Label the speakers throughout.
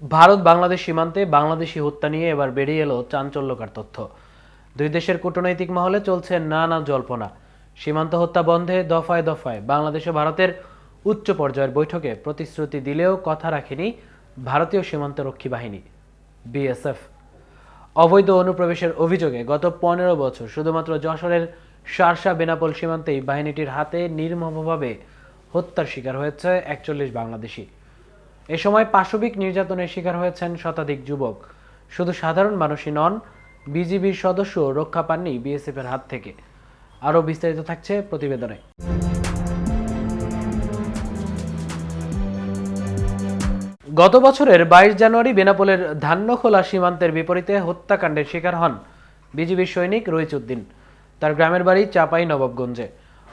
Speaker 1: ভারত বাংলাদেশ সীমান্তে বাংলাদেশি হত্যা নিয়ে এবার বেরিয়ে এলো চাঞ্চল্যকর তথ্য। দুই দেশের কূটনৈতিক মহলে চলছে নানা জল্পনা। সীমান্ত হত্যা বন্ধে দফায় দফায় বাংলাদেশ ও ভারতের উচ্চ পর্যায়ের বৈঠকে প্রতিশ্রুতি দিলেও কথা রাখেনি ভারতীয় সীমান্তরক্ষী বাহিনী বিএসএফ। অবৈধ অনুপ্রবেশের অভিযোগে গত 15 বছর শুধুমাত্র যশোরের শার্শা বেনাপোল সীমান্তেই বাহিনীটির হাতে নির্মমভাবে হত্যার শিকার হয়েছে 41 বাংলাদেশি। এ সময় পাশবিক নির্যাতনের শিকার হয়েছেন শতাধিক যুবক। শুধু সাধারণ মানুষই নন, বিজিবির সদস্য রক্ষা পাননি বিএসএফের হাত থেকে। আরও বিস্তারিত থাকছে প্রতিবেদনে। গত বছরের 22 জানুয়ারি বেনাপোলের ধান্যখোলা সীমান্তের বিপরীতে হত্যাকাণ্ডের শিকার হন বিজিবির সৈনিক রইচউদ্দিন। তার গ্রামের বাড়ি চাপাই নবাবগঞ্জে।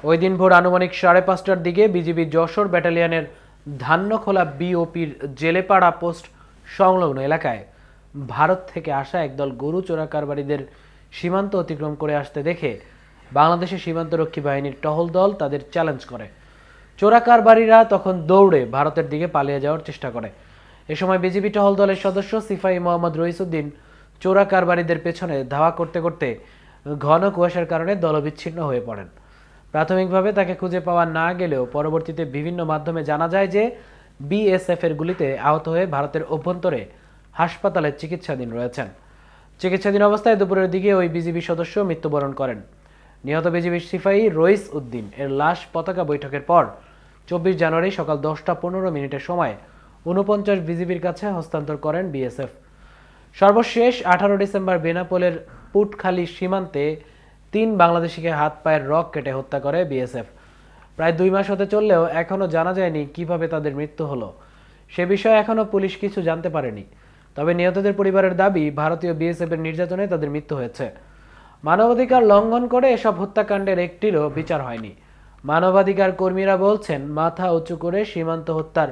Speaker 1: ওই দিন ভোর আনুমানিক 5:30টার দিকে বিজিবি যশোর ব্যাটালিয়নের ধান্যখোলা বিওপির জেলেপাড়া পোস্ট সংলগ্ন এলাকায় ভারত থেকে আসা একদল গরু চোরা কারবারিদের সীমান্ত অতিক্রম করে আসতে দেখে বাংলাদেশের সীমান্তরক্ষী বাহিনীর টহল দল তাদের চ্যালেঞ্জ করে। চোরা কারবারিরা তখন দৌড়ে ভারতের দিকে পালিয়ে যাওয়ার চেষ্টা করে। এ সময় বিজিবি টহল দলের সদস্য সিপাহী মোহাম্মদ রইসউদ্দিন চোরা কারবারিদের পেছনে ধাওয়া করতে করতে ঘন কুয়াশার কারণে দলবিচ্ছিন্ন হয়ে পড়েন। প্রাথমিকভাবে তাকে খুঁজে পাওয়া না গেলেও পরবর্তীতে বিভিন্ন মাধ্যমে জানা যায় যে বিএসএফ এর গুলিতে আহত হয়ে ভারতের অভ্যন্তরে হাসপাতালে চিকিৎসাধীন রয়েছেন। চিকিৎসাধীন অবস্থায় দুপুরের দিকে ওই বিজিবি সদস্য মৃত্যুবরণ করেন। নিহত বিজিবির সিপাহী রইস উদ্দিন এর লাশ পতাকা বৈঠকের পর 24 জানুয়ারি সকাল 10টা 15 মিনিটের সময় 49 বিজিবির কাছে হস্তান্তর করেন বিএসএফ। সর্বশেষ 18 ডিসেম্বর বেনাপোলের পুটখালি সীমান্তে 3 বাংলাদেশিকে হাত পায়ের রক কেটে হত্যা করে বিএসএফ। প্রায় 2 মাস হতে চললেও এখনও জানা যায়নি কিভাবে তাদের মৃত্যু হলো। সে বিষয়ে এখনও পুলিশ কিছু জানতে পারেনি। তবে নিহতদের পরিবারের দাবি, ভারতীয় বিএসএফ এর নির্যাতনে তাদের মৃত্যু হয়েছে। মানবাধিকার লঙ্ঘন করে এসব হত্যাকাণ্ডের একটিরও বিচার হয়নি। মানবাধিকার কর্মীরা বলছেন, মাথা উঁচু করে সীমান্ত হত্যার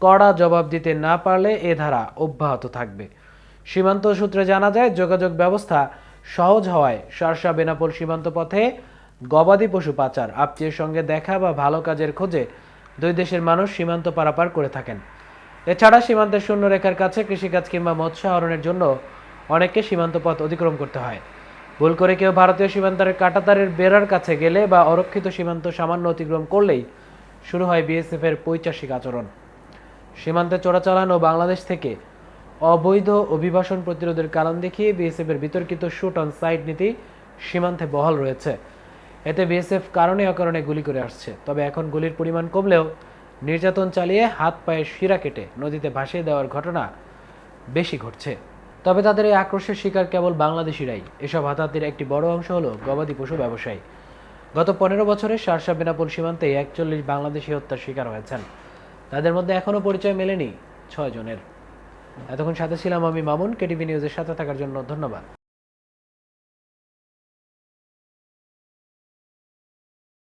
Speaker 1: কড়া জবাব দিতে না পারলে এ ধারা অব্যাহত থাকবে। সীমান্ত সূত্রে জানা যায়, যোগাযোগ ব্যবস্থা সহজ হওয়ায় শার্শা বেনাপোল সীমান্ত পথে গবাদি পশু পাচার, আত্মীয়ের সঙ্গে দেখা বা ভালো কাজের খোঁজে দুই দেশের মানুষ সীমান্ত পারাপার করে থাকেন। এছাড়া সীমান্তের শূন্যরেখার কাছে কৃষিকাজ কিংবা মৎস্য আহরণের জন্য অনেককে সীমান্ত পথ অতিক্রম করতে হয়। ভুল করে কেউ ভারতীয় সীমান্তের কাঁটাতারের বেড়ার কাছে গেলে বা অরক্ষিত সীমান্ত সামান্য অতিক্রম করলেই শুরু হয় বিএসএফ এর পৈশাচিক আচরণ। সীমান্তে চোরাচালান ও বাংলাদেশ থেকে অবৈধ অভিবাসন প্রতিরোধের কারণ দেখিয়ে বিএসএফ এর বিতর্কিত শুট অন সাইট নীতি সীমান্তে বহাল রয়েছে। এতে বিএসএফ কারণে অকারণে গুলি করে আসছে। তবে এখন গুলির পরিমাণ কমলেও নির্যাতন চালিয়ে হাত পায়ের শিরা কেটে নদীতে ভাসিয়ে দেওয়ার ঘটনা বেশি ঘটছে। তবে তাদের এই আক্রোশের শিকার কেবল বাংলাদেশিরাই। এসব হাতাহাতির একটি বড় অংশ হলো গবাদি পশু ব্যবসায়ী। গত 15 বছরে শার্শা বেনাপোল সীমান্তে 41 বাংলাদেশি হত্যার শিকার হয়েছেন। তাদের মধ্যে এখনও পরিচয় মেলেনি 6 জনের। এতক্ষণ সাথে ছিলাম আমি মামুন। কেটিভি নিউজের সাথে থাকার জন্য ধন্যবাদ।